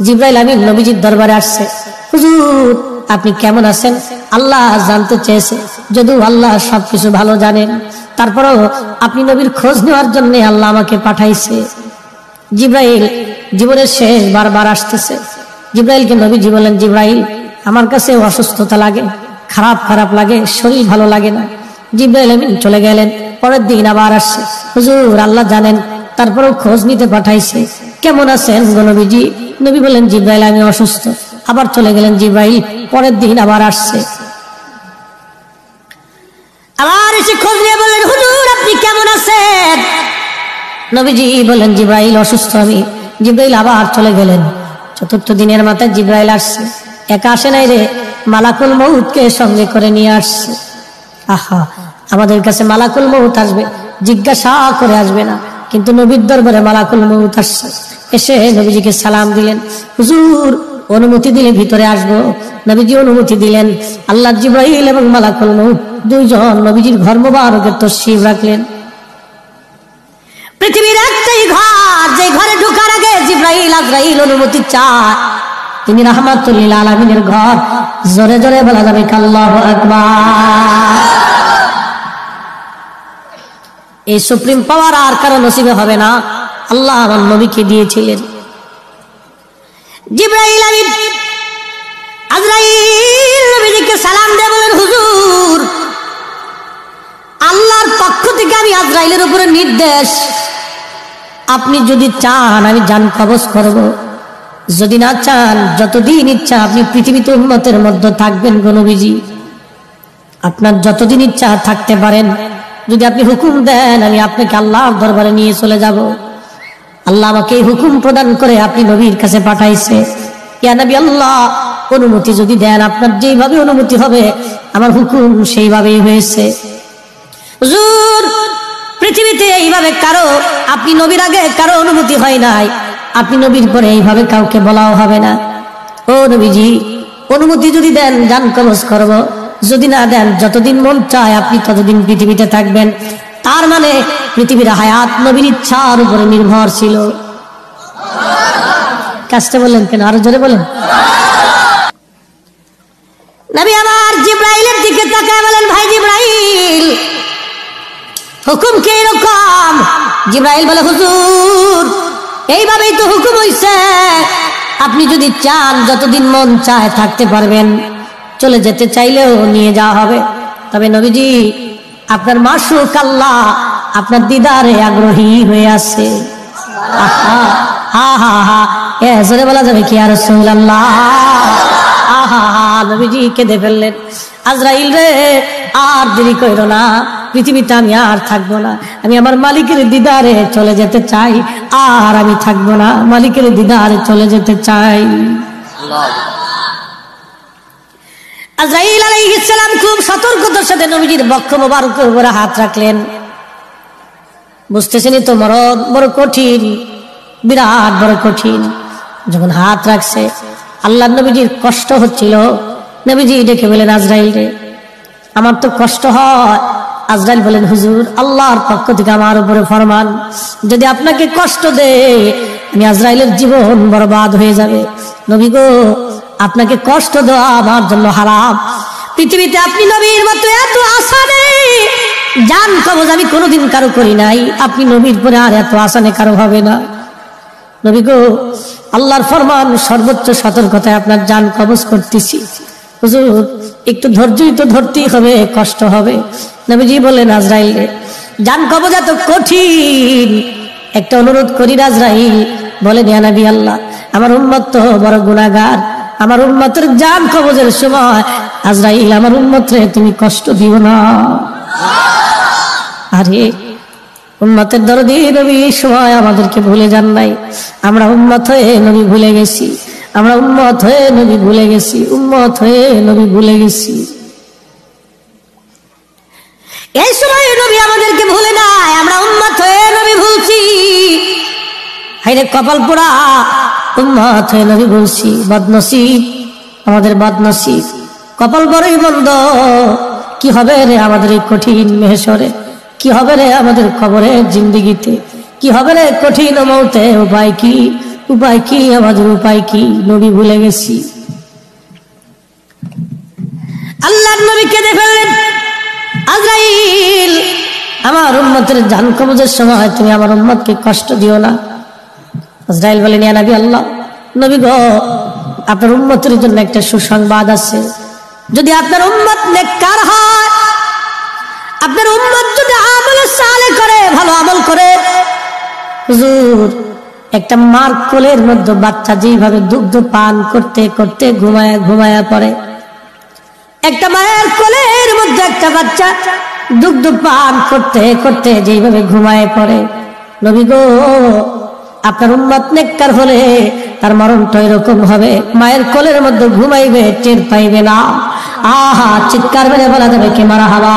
জিবরাইল আমিন নবীজির দরবারে আসছে। হুজুর আপনি কেমন আছেন? আল্লাহ জানতে চেয়েছে, যদিও আল্লাহ সবকিছু ভালো জানেন, তারপরেও আপনি নবীর খোঁজ নেওয়ার জন্য আল্লাহ আমাকে পাঠাইছে। জিবরাইল জীবনের শেষ বারবার আসতেছে। জিবরাইলকে নবীজি বলেন, জিবরাইল আমার কাছে অসুস্থতা লাগে, খারাপ খারাপ লাগে, শরীর ভালো লাগে না। জিবরাইল আমিন চলে গেলেন। পরের দিন আবার আসছে। হুজুর আল্লাহ জানেন, তারপরেও খোঁজ নিতে পাঠাইছে, কেমন আছেন গো নবীজি? নবী বলেন, জিবরাইল আমি অসুস্থ। আবার চলে গেলেন জিবরাইল। পরের দিন আবার আসছে, আবার এসে খোঁজ নিয়ে বললেন, হুজুর আপনি কেমন আছেন? নবীজি বলেন, জিবরাইল অসুস্থ আমি। জিবরাইল আবার চলে গেলেন। চতুর্থ দিনের মাথায় জিবরাইল আসছে। একা আসে নাই রে, মালাকুল মউতকে সঙ্গে করে নিয়ে আসছে। আহা, আমাদের কাছে মালাকুল মউত আসবে, জিজ্ঞাসা করে আসবে না, কিন্তু নবীর দরবারে মালাকুল মউত আসছে। এসে নবীজিকে সালাম দিলেন, হুজুর অনুমতি দিলে ভিতরে আসবো। নবীজি অনুমতি দিলেন। আল্লাহ জিবরাইল এবং মালাকুল মউত দুইজন নবীজির ঘর মোবারকের তশরিফ রাখলেন। পৃথিবীর একটাই ঘর, যে ঘরে ঢোকার আগে জিবরাইল আজরাইল অনুমতি চায়, তিনি রাহমাতুল লিল আলামিনের ঘর। জোরে জোরে বলা যাবে আল্লাহু আকবার। এই সুপ্রিম পাওয়ার আর কারো নসিবে হবে না, আল্লাহ আমার নবীকে দিয়েছিলেন। জিবরাইল আমিন আজরাইল নবীজিকে সালাম দিয়ে বলেন, হুজুর আল্লাহর পক্ষ থেকে আমি আজরাইলের উপরে নির্দেশ, আপনি যদি চান আমি জান কবজ করব, যদি না চান যতদিন ইচ্ছা আপনি পৃথিবীতে উম্মতের মধ্যে থাকবেন গো নবীজি, আপনার যতদিন ইচ্ছা থাকতে পারেন। যদি আপনি হুকুম দেন আমি আপনাকে আল্লাহর দরবারে নিয়ে চলে যাব। আল্লাহ আমাকে এই হুকুম প্রদান করে আপনি নবীর কাছে পাঠাইছে। ইয়া নবী আল্লাহ অনুমতি যদি দেন, আপনার যেইভাবে অনুমতি হবে আমার হুকুম সেইভাবেই হয়েছে। হুজুর পৃথিবীতে এইভাবে কারো, আপনি নবীর আগে কারো অনুমতি হয় নাই, আপনি নবীর পরে এইভাবে কাউকে বলাও হবে না। ও নবীজি অনুমতি যদি দেন জান কবজ করব, যদি না দেন যতদিন মন চায় আপনি ততদিন পৃথিবীতে থাকবেন। তার মানে পৃথিবীর হায়াত নবীর ইচ্ছার উপরে নির্ভরশীল। কাজটা বললেন কেন? আরো জোরে বলেন। নবী আমার জিবরাইলের দিকে তাকায় বলেন, ভাই জিবরাইল হুকুম কি এরকম? জিবরাইল বলে, হুজুর এইভাবেই তো হুকুম হইছে, আপনি যদি চান যতদিন মন চায় থাকতে পারবেন, চলে যেতে চাইলেও নিয়ে যাওয়া হবে। তবে নবীজি আপনার মাশরুক আল্লাহ আপনার দিদারে আগ্রহী হয়ে আছে। আহা হা হা হা, এ জোরে বলা যাবে কি আর রাসূলুল্লাহ? আহা হা, নবীজি কেঁদে ফেললেন। আজরাইল রে আর দেরি কইরো না, পৃথিবীতে আমি আর থাকবো না, আমি আমার মালিকের দিদারে চলে যেতে চাই, আর আমি থাকবো না, মালিকের দিদারে চলে যেতে চাই। আজরাইল আলাইহিস সালাম খুব সতর্কতার সাথে নবীজির বক্ষ মোবারকের উপরে হাত রাখলেন। বুঝতেছেনই তো মরণ বড় কঠিন, বিরাট বড় কঠিন। যখন হাত রাখছে আল্লাহ নবীজির কষ্ট হচ্ছিল। নবীজি ডেকে বলেন, আজরাইল রে আমার তো কষ্ট হয়। আজরাইল বলেন, হুজুর আল্লাহর পক্ষ থেকে আমার উপরে ফরমান, যদি আপনাকে কষ্ট দেয় আমি আজরাইলের জীবন বরবাদ হয়ে যাবে। নবী গো আপনাকে কষ্ট দেওয়া আমার জন্য হারাম। পৃথিবীতে আপনি নবীর মতো এত আশা নেই, জান কবজ আমি কোনোদিন কারো করি নাই, আপনি নবীর পরে আর এত আসানে কারো হবে না। নবী গো আল্লাহর ফরমান, সর্বোচ্চ সতর্কতায় আপনার জান কবজ করতেছি। হুজুর একটু ধৈর্যই তো ধরতেই হবে, কষ্ট হবে। নবীজি বললেন, আজরাইল জান কবজ এত কঠিন, একটা অনুরোধ করি আজরাইল। বলেন, ইয়া নবী আল্লাহ আমার উম্মত তো বড় গুনাহগার, আমার উম্মতের জান কবজের সময় আজরাইল আমার উম্মতরে তুমি কষ্ট দিও না। আরে উম্মতের দরদি নবী এই সময় আমাদেরকে ভুলে যান নাই। আমরা উম্মত হয়ে নবী ভুলে গেছি, আমরা উম্মত হয়ে নবী ভুলে গেছি, উম্মত হয়ে নবী ভুলে গেছি। এই সময় নবী আমাদেরকে ভুলে নাই, আমরা উম্মত হয়ে নবী ভুলছি। হায়রে কপাল পোড়া, উম্মত হয়ে নবী ভুলছি। বদনসিব আমাদের, বদনসিব, কপাল বড়ই মন্দ। কি হবে রে আমাদের এই কঠিন মেহশরে, কি হবে রে আমাদের কবরের জিন্দেগিতে, কি হবে রে কঠিন মৌতে, উপায় কি? উপায় কি, আমাদের উপায় কি? নবী ভুলে গেছি। আল্লাহর নবীকে দেখলেন, আজরাইল আমার উম্মতের জান কবজের সময় তুমি আমার উম্মতকে কষ্ট দিও না। আজরাইল বলেন, ইয়া নবী আল্লাহ, নবী গো, আপনার উম্মতের জন্য একটা সুসংবাদ আছে। যদি আপনার উম্মত নেককার হয়, আপনার উম্মত যদি আমল সালেহ করে, ভালো আমল করে, হুজুর একটা মার কোলের মধ্যে বাচ্চা যেভাবে দুগ্ধ পান করতে করতে ঘুমায়া ঘুমায়া পড়ে, একটা মায়ের কোলের মধ্যে একটা বাচ্চা দুগ্ধ পান করতে করতে যেভাবে ঘুমায় পড়ে, নবী গো আপনার উম্মত নেককার হলে তার মরণটা এরকম হবে, মায়ের কোলের মধ্যে ঘুমাইবে, টের পাইবে না। আহা, চিৎকার মেরে বলা যাবে কি মারহাবা।